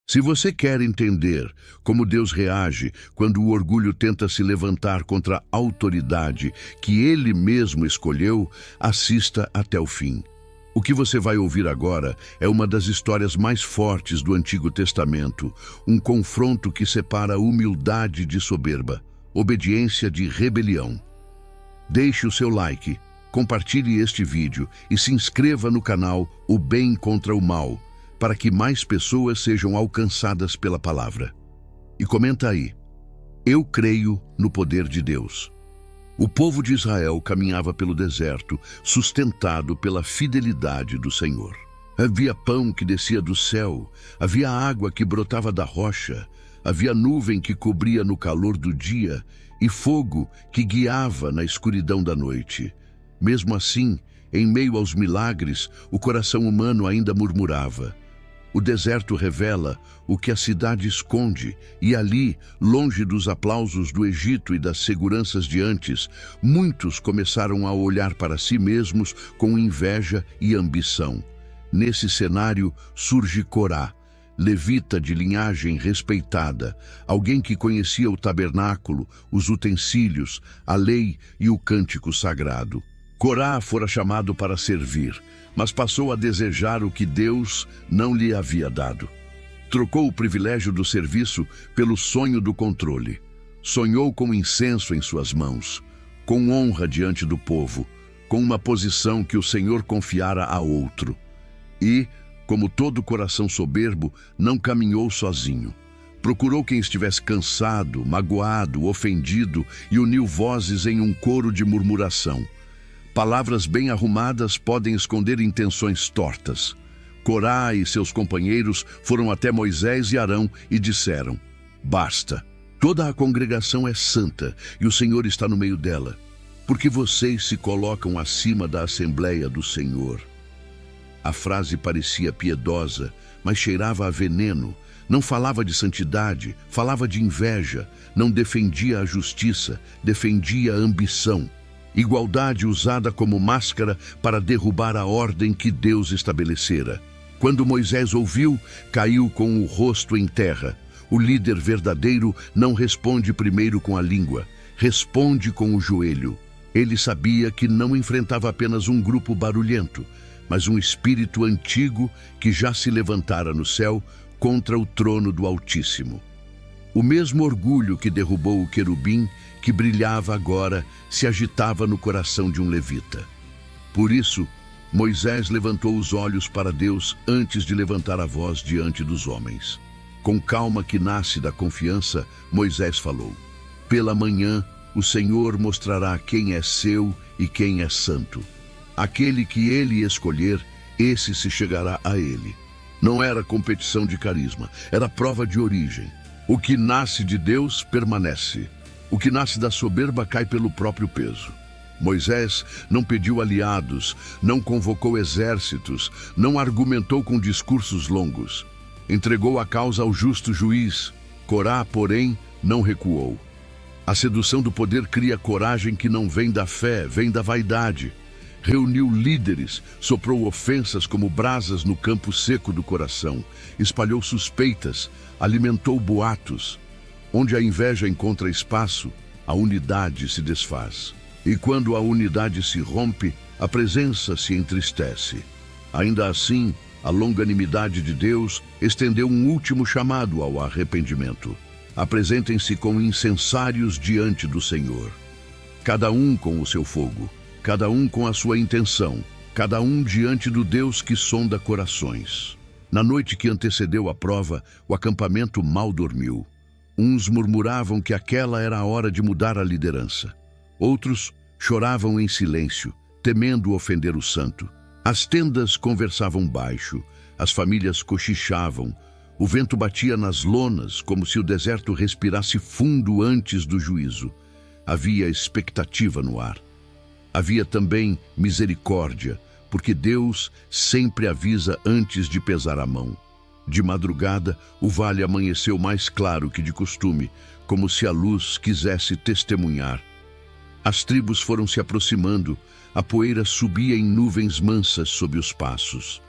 Se você quer entender como Deus reage quando o orgulho tenta se levantar contra a autoridade que Ele mesmo escolheu, assista até o fim. O que você vai ouvir agora é uma das histórias mais fortes do Antigo Testamento, um confronto que separa humildade de soberba, obediência de rebelião. Deixe o seu like, compartilhe este vídeo e se inscreva no canal O Bem contra o Mal, para que mais pessoas sejam alcançadas pela palavra. E comenta aí: eu creio no poder de Deus. O povo de Israel caminhava pelo deserto, sustentado pela fidelidade do Senhor. Havia pão que descia do céu, havia água que brotava da rocha, havia nuvem que cobria no calor do dia e fogo que guiava na escuridão da noite. Mesmo assim, em meio aos milagres, o coração humano ainda murmurava. O deserto revela o que a cidade esconde, e ali, longe dos aplausos do Egito e das seguranças de antes, muitos começaram a olhar para si mesmos com inveja e ambição. Nesse cenário surge Corá, levita de linhagem respeitada, alguém que conhecia o tabernáculo, os utensílios, a lei e o cântico sagrado. Corá fora chamado para servir, mas passou a desejar o que Deus não lhe havia dado. Trocou o privilégio do serviço pelo sonho do controle. Sonhou com incenso em suas mãos, com honra diante do povo, com uma posição que o Senhor confiara a outro. E, como todo coração soberbo, não caminhou sozinho. Procurou quem estivesse cansado, magoado, ofendido e uniu vozes em um coro de murmuração. Palavras bem arrumadas podem esconder intenções tortas. Corá e seus companheiros foram até Moisés e Arão e disseram: basta, toda a congregação é santa e o Senhor está no meio dela. Porque vocês se colocam acima da Assembleia do Senhor. A frase parecia piedosa, mas cheirava a veneno. Não falava de santidade, falava de inveja. Não defendia a justiça, defendia a ambição. Igualdade usada como máscara para derrubar a ordem que Deus estabelecera. Quando Moisés ouviu, caiu com o rosto em terra. O líder verdadeiro não responde primeiro com a língua, responde com o joelho. Ele sabia que não enfrentava apenas um grupo barulhento, mas um espírito antigo que já se levantara no céu contra o trono do Altíssimo. O mesmo orgulho que derrubou o querubim, que brilhava agora, se agitava no coração de um levita. Por isso, Moisés levantou os olhos para Deus antes de levantar a voz diante dos homens. Com calma que nasce da confiança, Moisés falou: pela manhã, o Senhor mostrará quem é seu e quem é santo. Aquele que ele escolher, esse se chegará a ele. Não era competição de carisma, era prova de origem. O que nasce de Deus permanece. O que nasce da soberba cai pelo próprio peso. Moisés não pediu aliados, não convocou exércitos, não argumentou com discursos longos. Entregou a causa ao justo juiz. Corá, porém, não recuou. A sedução do poder cria coragem que não vem da fé, vem da vaidade. Reuniu líderes, soprou ofensas como brasas no campo seco do coração, espalhou suspeitas, alimentou boatos. Onde a inveja encontra espaço, a unidade se desfaz. E quando a unidade se rompe, a presença se entristece. Ainda assim, a longanimidade de Deus estendeu um último chamado ao arrependimento. Apresentem-se como incensários diante do Senhor. Cada um com o seu fogo, cada um com a sua intenção, cada um diante do Deus que sonda corações. Na noite que antecedeu a prova, o acampamento mal dormiu. Uns murmuravam que aquela era a hora de mudar a liderança. Outros choravam em silêncio, temendo ofender o santo. As tendas conversavam baixo, as famílias cochichavam, o vento batia nas lonas como se o deserto respirasse fundo antes do juízo. Havia expectativa no ar. Havia também misericórdia, porque Deus sempre avisa antes de pesar a mão. De madrugada, o vale amanheceu mais claro que de costume, como se a luz quisesse testemunhar. As tribos foram se aproximando, a poeira subia em nuvens mansas sob os passos.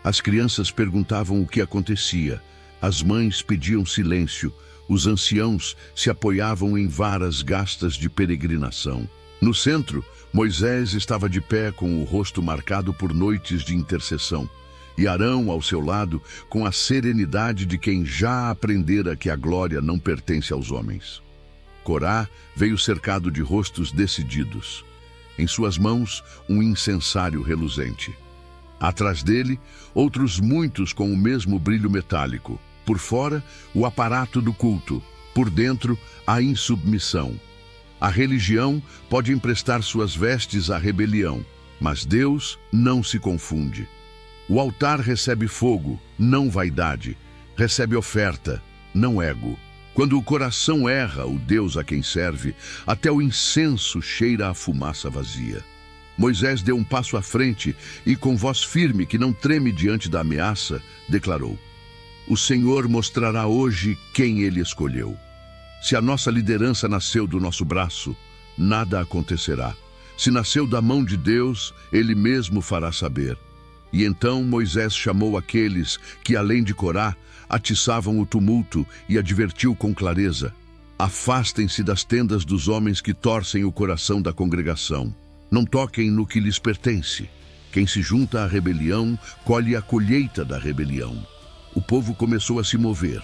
As crianças perguntavam o que acontecia, As mães pediam silêncio, os anciãos se apoiavam em varas gastas de peregrinação. No centro, Moisés estava de pé com o rosto marcado por noites de intercessão, e Arão ao seu lado com a serenidade de quem já aprendera que a glória não pertence aos homens. Corá veio cercado de rostos decididos. Em suas mãos, um incensário reluzente. Atrás dele, outros muitos com o mesmo brilho metálico. Por fora, o aparato do culto. Por dentro, a insubmissão. A religião pode emprestar suas vestes à rebelião, mas Deus não se confunde. O altar recebe fogo, não vaidade. Recebe oferta, não ego. Quando o coração erra o Deus a quem serve, até o incenso cheira a fumaça vazia. Moisés deu um passo à frente e, com voz firme que não treme diante da ameaça, declarou: o Senhor mostrará hoje quem ele escolheu. Se a nossa liderança nasceu do nosso braço, nada acontecerá. Se nasceu da mão de Deus, ele mesmo fará saber. E então Moisés chamou aqueles que, além de Corá, atiçavam o tumulto e advertiu com clareza: afastem-se das tendas dos homens que torcem o coração da congregação. Não toquem no que lhes pertence. Quem se junta à rebelião, colhe a colheita da rebelião. O povo começou a se mover.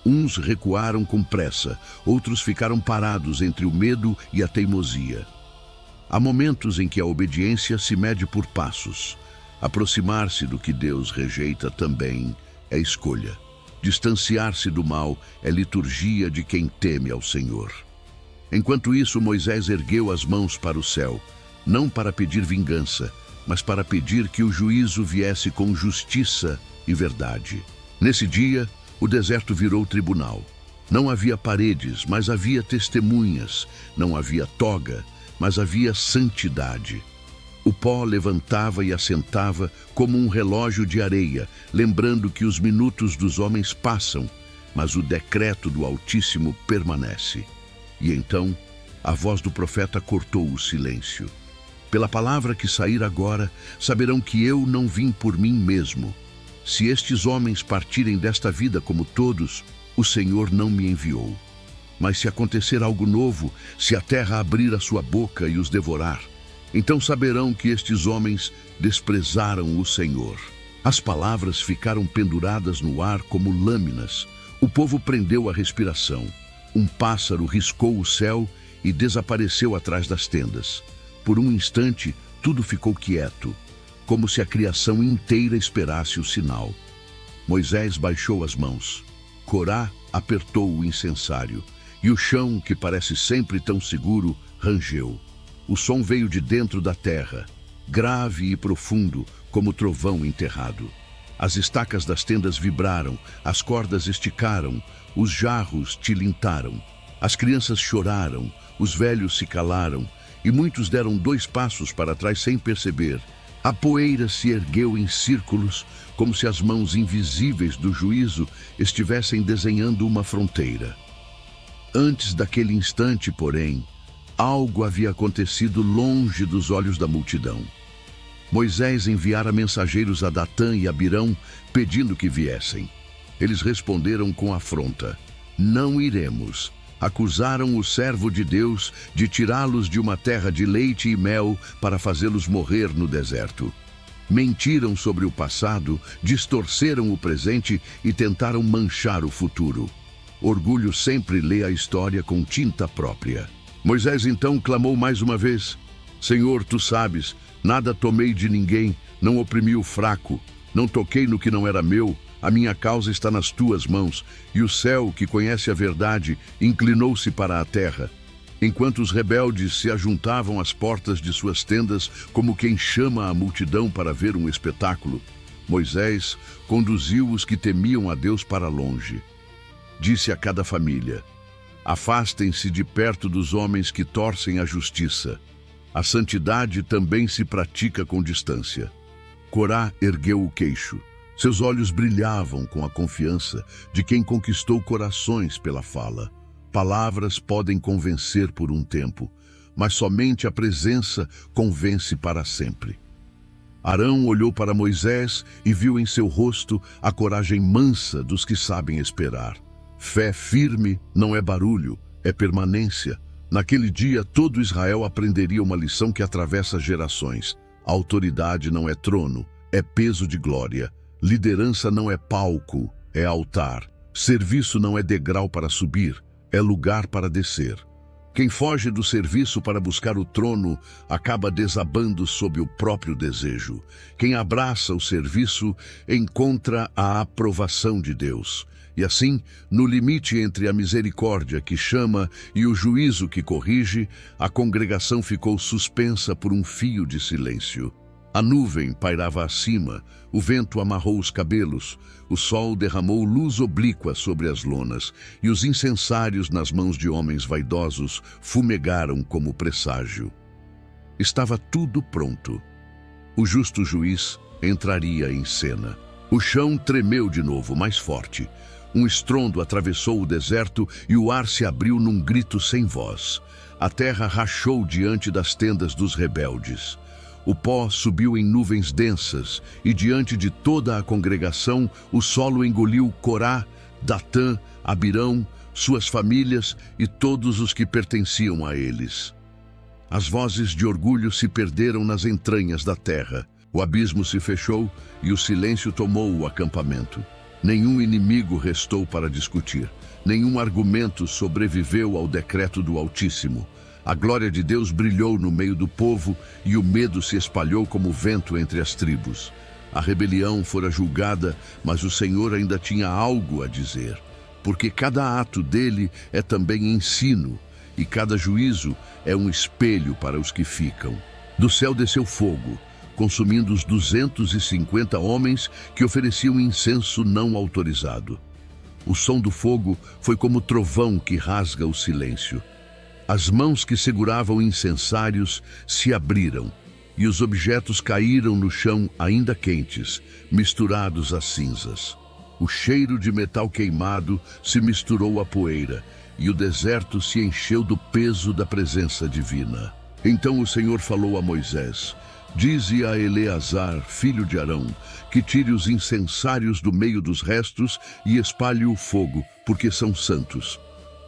Uns recuaram com pressa, outros ficaram parados entre o medo e a teimosia. Há momentos em que a obediência se mede por passos. Aproximar-se do que Deus rejeita também é escolha. Distanciar-se do mal é liturgia de quem teme ao Senhor. Enquanto isso, Moisés ergueu as mãos para o céu, não para pedir vingança, mas para pedir que o juízo viesse com justiça e verdade. Nesse dia, o deserto virou tribunal. Não havia paredes, mas havia testemunhas. Não havia toga, mas havia santidade. O pó levantava e assentava como um relógio de areia, lembrando que os minutos dos homens passam, mas o decreto do Altíssimo permanece. E então, a voz do profeta cortou o silêncio. Pela palavra que sair agora, saberão que eu não vim por mim mesmo. Se estes homens partirem desta vida como todos, o Senhor não me enviou. Mas se acontecer algo novo, se a terra abrir a sua boca e os devorar, então saberão que estes homens desprezaram o Senhor. As palavras ficaram penduradas no ar como lâminas. O povo prendeu a respiração. Um pássaro riscou o céu e desapareceu atrás das tendas. Por um instante, tudo ficou quieto, como se a criação inteira esperasse o sinal. Moisés baixou as mãos. Corá apertou o incensário, e o chão, que parece sempre tão seguro, rangeu. O som veio de dentro da terra, grave e profundo, como trovão enterrado. As estacas das tendas vibraram, as cordas esticaram, os jarros tilintaram. As crianças choraram, os velhos se calaram, e muitos deram 2 passos para trás sem perceber. A poeira se ergueu em círculos, como se as mãos invisíveis do juízo estivessem desenhando uma fronteira. Antes daquele instante, porém, algo havia acontecido longe dos olhos da multidão. Moisés enviara mensageiros a Datã e Abirão, pedindo que viessem. Eles responderam com afronta: não iremos. Acusaram o servo de Deus de tirá-los de uma terra de leite e mel para fazê-los morrer no deserto. Mentiram sobre o passado, distorceram o presente e tentaram manchar o futuro. Orgulho sempre lê a história com tinta própria. Moisés então clamou mais uma vez: Senhor, tu sabes, nada tomei de ninguém, não oprimi o fraco, não toquei no que não era meu. A minha causa está nas tuas mãos, e o céu, que conhece a verdade, inclinou-se para a terra. Enquanto os rebeldes se ajuntavam às portas de suas tendas, como quem chama a multidão para ver um espetáculo, Moisés conduziu os que temiam a Deus para longe. Disse a cada família: afastem-se de perto dos homens que torcem a justiça. A santidade também se pratica com distância. Corá ergueu o queixo. Seus olhos brilhavam com a confiança de quem conquistou corações pela fala. Palavras podem convencer por um tempo, mas somente a presença convence para sempre. Arão olhou para Moisés e viu em seu rosto a coragem mansa dos que sabem esperar. Fé firme não é barulho, é permanência. Naquele dia, todo Israel aprenderia uma lição que atravessa gerações. A autoridade não é trono, é peso de glória. Liderança não é palco, é altar. Serviço não é degrau para subir, é lugar para descer. Quem foge do serviço para buscar o trono acaba desabando sob o próprio desejo. Quem abraça o serviço encontra a aprovação de Deus. E assim, no limite entre a misericórdia que chama e o juízo que corrige, a congregação ficou suspensa por um fio de silêncio. A nuvem pairava acima, o vento amarrou os cabelos, o sol derramou luz oblíqua sobre as lonas, e os incensários nas mãos de homens vaidosos fumegaram como presságio. Estava tudo pronto. O justo juiz entraria em cena. O chão tremeu de novo, mais forte. Um estrondo atravessou o deserto e o ar se abriu num grito sem voz. A terra rachou diante das tendas dos rebeldes. O pó subiu em nuvens densas, e diante de toda a congregação, o solo engoliu Corá, Datã, Abirão, suas famílias e todos os que pertenciam a eles. As vozes de orgulho se perderam nas entranhas da terra. O abismo se fechou e o silêncio tomou o acampamento. Nenhum inimigo restou para discutir. Nenhum argumento sobreviveu ao decreto do Altíssimo. A glória de Deus brilhou no meio do povo e o medo se espalhou como vento entre as tribos. A rebelião fora julgada, mas o Senhor ainda tinha algo a dizer, porque cada ato dele é também ensino, e cada juízo é um espelho para os que ficam. Do céu desceu fogo, consumindo os 250 homens que ofereciam incenso não autorizado. O som do fogo foi como trovão que rasga o silêncio. As mãos que seguravam incensários se abriram, e os objetos caíram no chão ainda quentes, misturados às cinzas. O cheiro de metal queimado se misturou à poeira, e o deserto se encheu do peso da presença divina. Então o Senhor falou a Moisés: dize a Eleazar, filho de Arão, que tire os incensários do meio dos restos e espalhe o fogo, porque são santos.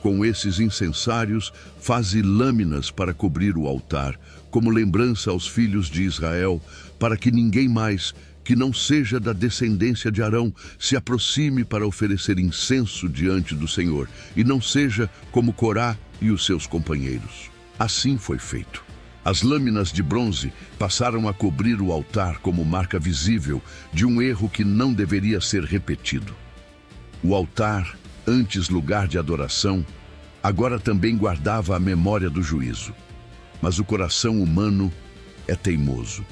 Com esses incensários, faze lâminas para cobrir o altar, como lembrança aos filhos de Israel, para que ninguém mais, que não seja da descendência de Arão, se aproxime para oferecer incenso diante do Senhor, e não seja como Corá e os seus companheiros. Assim foi feito. As lâminas de bronze passaram a cobrir o altar como marca visível de um erro que não deveria ser repetido. O altar, antes lugar de adoração, agora também guardava a memória do juízo. Mas o coração humano é teimoso.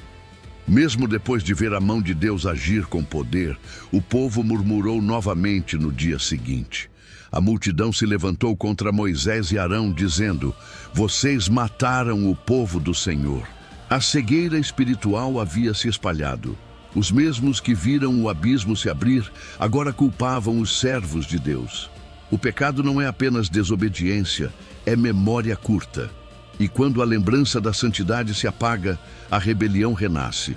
Mesmo depois de ver a mão de Deus agir com poder, o povo murmurou novamente no dia seguinte. A multidão se levantou contra Moisés e Arão, dizendo: vocês mataram o povo do Senhor. A cegueira espiritual havia se espalhado. Os mesmos que viram o abismo se abrir, agora culpavam os servos de Deus. O pecado não é apenas desobediência, é memória curta. E quando a lembrança da santidade se apaga, a rebelião renasce.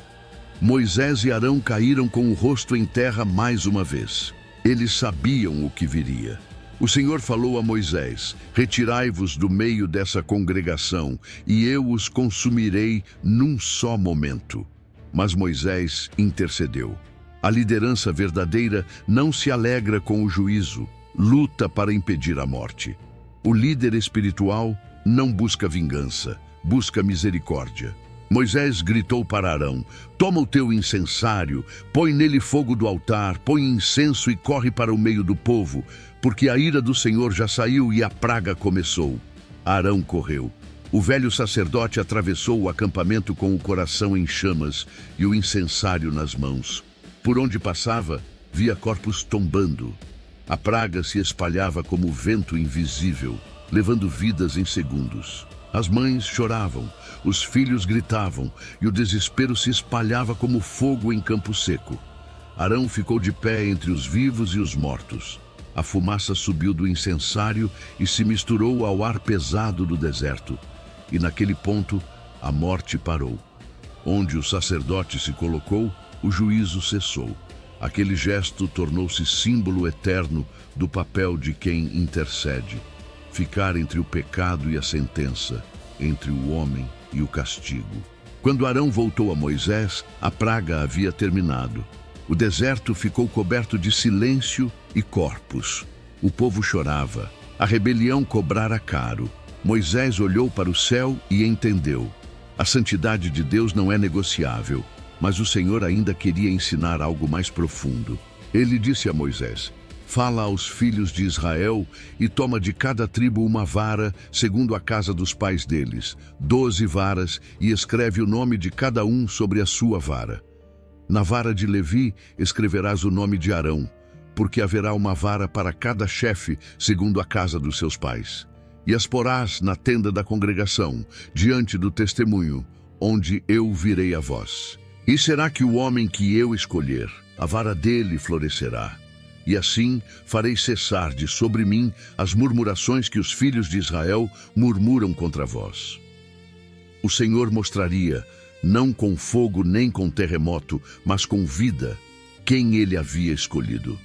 Moisés e Arão caíram com o rosto em terra mais uma vez. Eles sabiam o que viria. O Senhor falou a Moisés: retirai-vos do meio dessa congregação, e eu os consumirei num só momento. Mas Moisés intercedeu. A liderança verdadeira não se alegra com o juízo, luta para impedir a morte. O líder espiritual não busca vingança, busca misericórdia. Moisés gritou para Arão: toma o teu incensário, põe nele fogo do altar, põe incenso e corre para o meio do povo, porque a ira do Senhor já saiu e a praga começou. Arão correu. O velho sacerdote atravessou o acampamento com o coração em chamas e o incensário nas mãos. Por onde passava, via corpos tombando. A praga se espalhava como vento invisível, levando vidas em segundos. As mães choravam, os filhos gritavam, e o desespero se espalhava como fogo em campo seco. Arão ficou de pé entre os vivos e os mortos. A fumaça subiu do incensário e se misturou ao ar pesado do deserto. E naquele ponto, a morte parou. Onde o sacerdote se colocou, o juízo cessou. Aquele gesto tornou-se símbolo eterno do papel de quem intercede. Ficar entre o pecado e a sentença, entre o homem e o castigo. Quando Arão voltou a Moisés, a praga havia terminado. O deserto ficou coberto de silêncio e corpos. O povo chorava. A rebelião cobrara caro. Moisés olhou para o céu e entendeu. A santidade de Deus não é negociável, mas o Senhor ainda queria ensinar algo mais profundo. Ele disse a Moisés: fala aos filhos de Israel e toma de cada tribo uma vara, segundo a casa dos pais deles, 12 varas, e escreve o nome de cada um sobre a sua vara. Na vara de Levi escreverás o nome de Arão, porque haverá uma vara para cada chefe, segundo a casa dos seus pais. E as porás na tenda da congregação, diante do testemunho, onde eu virei a vós. E será que o homem que eu escolher, a vara dele florescerá. E assim farei cessar de sobre mim as murmurações que os filhos de Israel murmuram contra vós. O Senhor mostraria, não com fogo nem com terremoto, mas com vida, quem ele havia escolhido.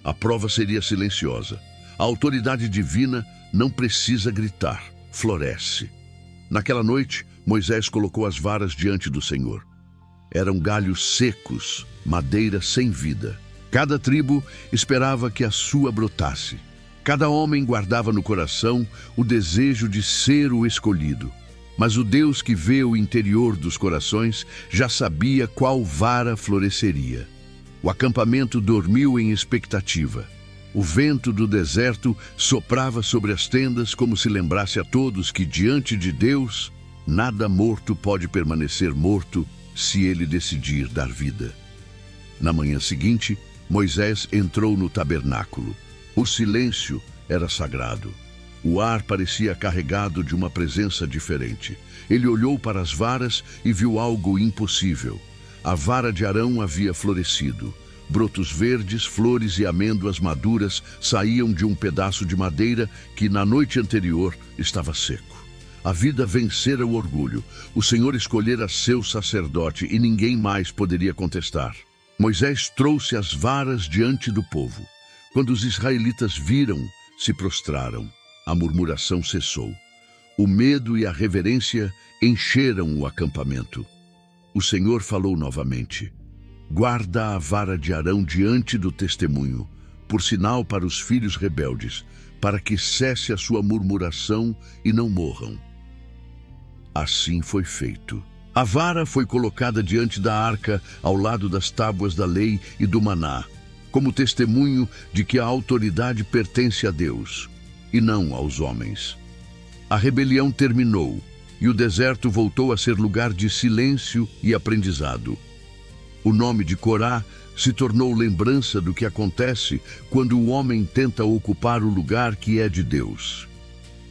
A prova seria silenciosa. A autoridade divina não precisa gritar, floresce. Naquela noite, Moisés colocou as varas diante do Senhor. Eram galhos secos, madeira sem vida. Cada tribo esperava que a sua brotasse. Cada homem guardava no coração o desejo de ser o escolhido. Mas o Deus que vê o interior dos corações já sabia qual vara floresceria. O acampamento dormiu em expectativa. O vento do deserto soprava sobre as tendas como se lembrasse a todos que diante de Deus, nada morto pode permanecer morto se ele decidir dar vida. Na manhã seguinte, Moisés entrou no tabernáculo. O silêncio era sagrado. O ar parecia carregado de uma presença diferente. Ele olhou para as varas e viu algo impossível. A vara de Arão havia florescido. Brotos verdes, flores e amêndoas maduras saíam de um pedaço de madeira que na noite anterior estava seco. A vida vencera o orgulho. O Senhor escolhera seu sacerdote e ninguém mais poderia contestar. Moisés trouxe as varas diante do povo. Quando os israelitas viram, se prostraram. A murmuração cessou. O medo e a reverência encheram o acampamento. O Senhor falou novamente: guarda a vara de Arão diante do testemunho, por sinal para os filhos rebeldes, para que cesse a sua murmuração e não morram. Assim foi feito. A vara foi colocada diante da arca, ao lado das tábuas da lei e do maná, como testemunho de que a autoridade pertence a Deus, e não aos homens. A rebelião terminou, e o deserto voltou a ser lugar de silêncio e aprendizado. O nome de Corá se tornou lembrança do que acontece quando o homem tenta ocupar o lugar que é de Deus.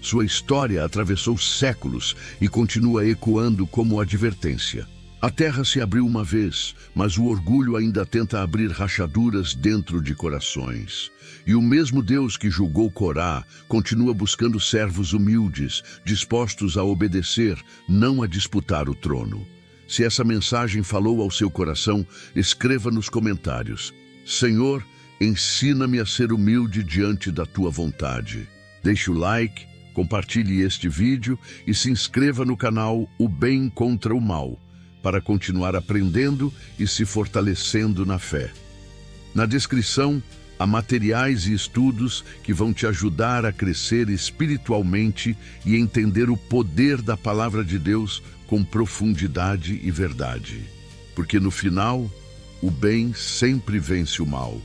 Sua história atravessou séculos e continua ecoando como advertência. A terra se abriu uma vez, mas o orgulho ainda tenta abrir rachaduras dentro de corações. E o mesmo Deus que julgou Corá continua buscando servos humildes, dispostos a obedecer, não a disputar o trono. Se essa mensagem falou ao seu coração, escreva nos comentários: Senhor, ensina-me a ser humilde diante da tua vontade. Deixe o like, compartilhe este vídeo e se inscreva no canal O Bem Contra o Mal, para continuar aprendendo e se fortalecendo na fé. Na descrição, há materiais e estudos que vão te ajudar a crescer espiritualmente e entender o poder da Palavra de Deus com profundidade e verdade. Porque no final, o bem sempre vence o mal.